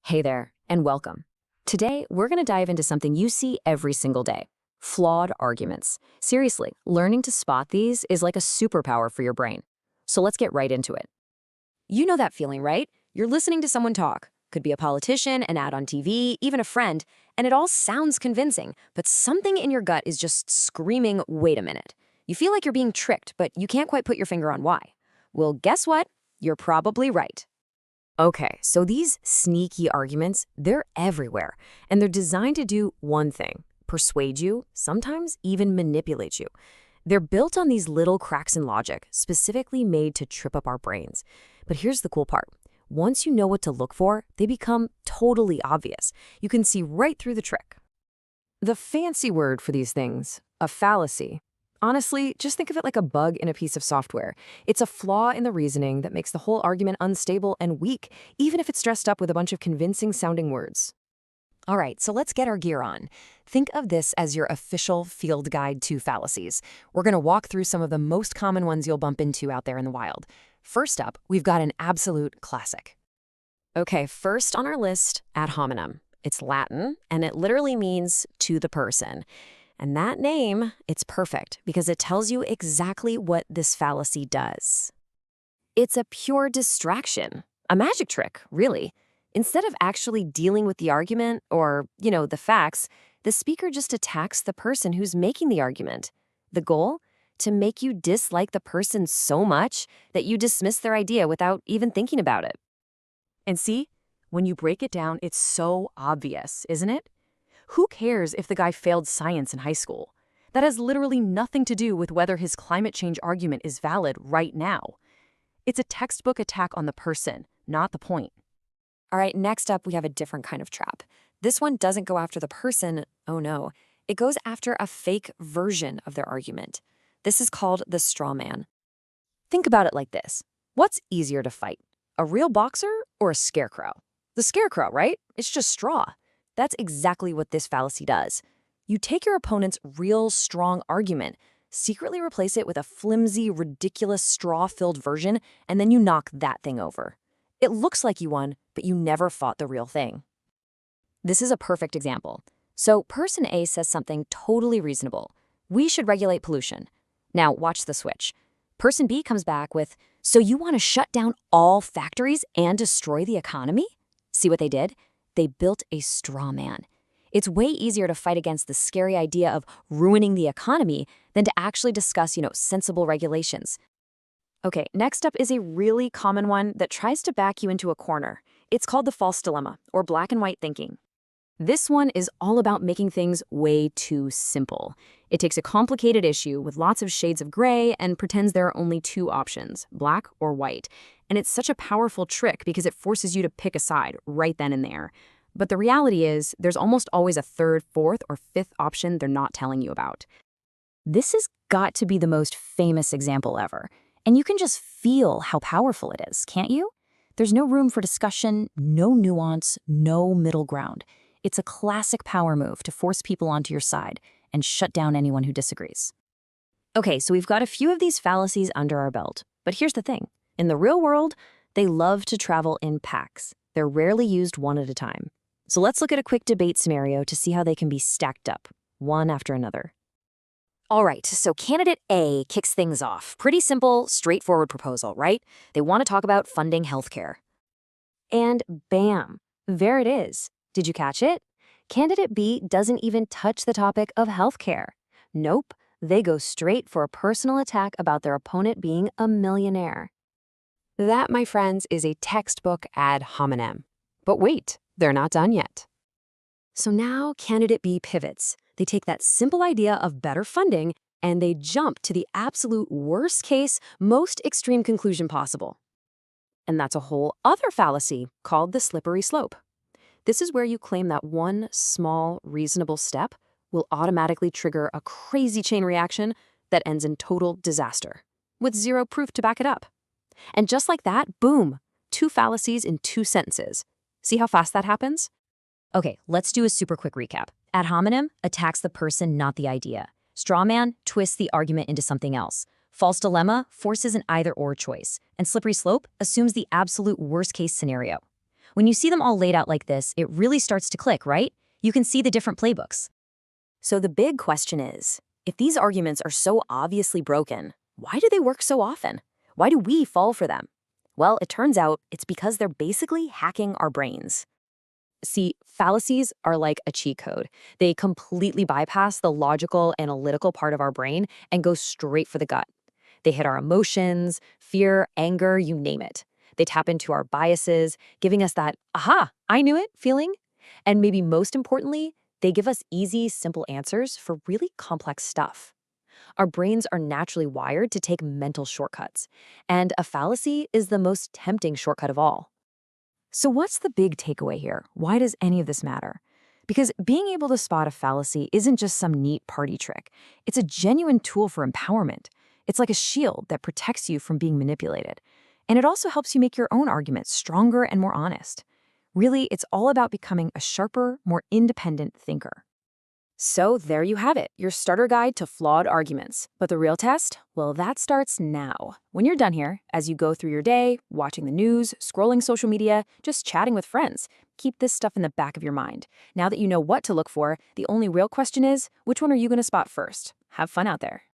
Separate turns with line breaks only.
Hey there, and welcome. Today, we're going to dive into something you see every single day: flawed arguments. Seriously, learning to spot these is like a superpower for your brain. So let's get right into it. You know that feeling, right? You're listening to someone talk. Could be a politician, an ad on TV, even a friend, and it all sounds convincing, but something in your gut is just screaming, wait a minute. You feel like you're being tricked, but you can't quite put your finger on why. Well, guess what? You're probably right. Okay, so these sneaky arguments, they're everywhere, and they're designed to do one thing: persuade you, sometimes even manipulate you. They're built on these little cracks in logic, specifically made to trip up our brains. But here's the cool part. Once you know what to look for, they become totally obvious. You can see right through the trick. The fancy word for these things, a fallacy. Honestly, just think of it like a bug in a piece of software. It's a flaw in the reasoning that makes the whole argument unstable and weak, even if it's dressed up with a bunch of convincing-sounding words. All right, so let's get our gear on. Think of this as your official field guide to fallacies. We're going to walk through some of the most common ones you'll bump into out there in the wild. First up, we've got an absolute classic. Okay, first on our list, ad hominem. It's Latin, and it literally means to the person. And that name, it's perfect because it tells you exactly what this fallacy does. It's a pure distraction, a magic trick, really. Instead of actually dealing with the argument or, the facts, the speaker just attacks the person who's making the argument. The goal? To make you dislike the person so much that you dismiss their idea without even thinking about it. And see, when you break it down, it's so obvious, isn't it? Who cares if the guy failed science in high school? That has literally nothing to do with whether his climate change argument is valid right now. It's a textbook attack on the person, not the point. All right, next up, we have a different kind of trap. This one doesn't go after the person, oh no. It goes after a fake version of their argument. This is called the straw man. Think about it like this. What's easier to fight, a real boxer or a scarecrow? The scarecrow, right? It's just straw. That's exactly what this fallacy does. You take your opponent's real strong argument, secretly replace it with a flimsy, ridiculous, straw-filled version, and then you knock that thing over. It looks like you won, but you never fought the real thing. This is a perfect example. So person A says something totally reasonable. We should regulate pollution. Now watch the switch. Person B comes back with, so you want to shut down all factories and destroy the economy? See what they did? They built a straw man. It's way easier to fight against the scary idea of ruining the economy than to actually discuss, sensible regulations. Okay, next up is a really common one that tries to back you into a corner. It's called the false dilemma, or black and white thinking. This one is all about making things way too simple. It takes a complicated issue with lots of shades of gray and pretends there are only two options, black or white. And it's such a powerful trick because it forces you to pick a side right then and there. But the reality is, there's almost always a third, fourth, or fifth option they're not telling you about. This has got to be the most famous example ever. And you can just feel how powerful it is, can't you? There's no room for discussion, no nuance, no middle ground. It's a classic power move to force people onto your side and shut down anyone who disagrees. Okay, so we've got a few of these fallacies under our belt. But here's the thing. In the real world, they love to travel in packs. They're rarely used one at a time. So let's look at a quick debate scenario to see how they can be stacked up, one after another. All right, so candidate A kicks things off. Pretty simple, straightforward proposal, right? They want to talk about funding healthcare. And bam, there it is. Did you catch it? Candidate B doesn't even touch the topic of healthcare. Nope, they go straight for a personal attack about their opponent being a millionaire. That, my friends, is a textbook ad hominem. But wait, they're not done yet. So now candidate B pivots. They take that simple idea of better funding and they jump to the absolute worst case, most extreme conclusion possible. And that's a whole other fallacy called the slippery slope. This is where you claim that one small, reasonable step will automatically trigger a crazy chain reaction that ends in total disaster, with zero proof to back it up. And just like that, boom, 2 fallacies in 2 sentences. See how fast that happens? Okay, let's do a super quick recap. Ad hominem attacks the person, not the idea. Straw man twists the argument into something else. False dilemma forces an either-or choice. And slippery slope assumes the absolute worst-case scenario. When you see them all laid out like this, it really starts to click, right? You can see the different playbooks. So the big question is, if these arguments are so obviously broken, why do they work so often? Why do we fall for them? Well, it turns out it's because they're basically hacking our brains. See, fallacies are like a cheat code. They completely bypass the logical, analytical part of our brain and go straight for the gut. They hit our emotions, fear, anger, you name it. They tap into our biases, giving us that, aha, I knew it feeling. And maybe most importantly, they give us easy, simple answers for really complex stuff. Our brains are naturally wired to take mental shortcuts, and a fallacy is the most tempting shortcut of all. So what's the big takeaway here? Why does any of this matter? Because being able to spot a fallacy isn't just some neat party trick. It's a genuine tool for empowerment. It's like a shield that protects you from being manipulated. And it also helps you make your own arguments stronger and more honest. Really, it's all about becoming a sharper, more independent thinker. So there you have it, your starter guide to flawed arguments. But the real test? Well, that starts now. When you're done here, as you go through your day, watching the news, scrolling social media, just chatting with friends, keep this stuff in the back of your mind. Now that you know what to look for, the only real question is, which one are you going to spot first? Have fun out there.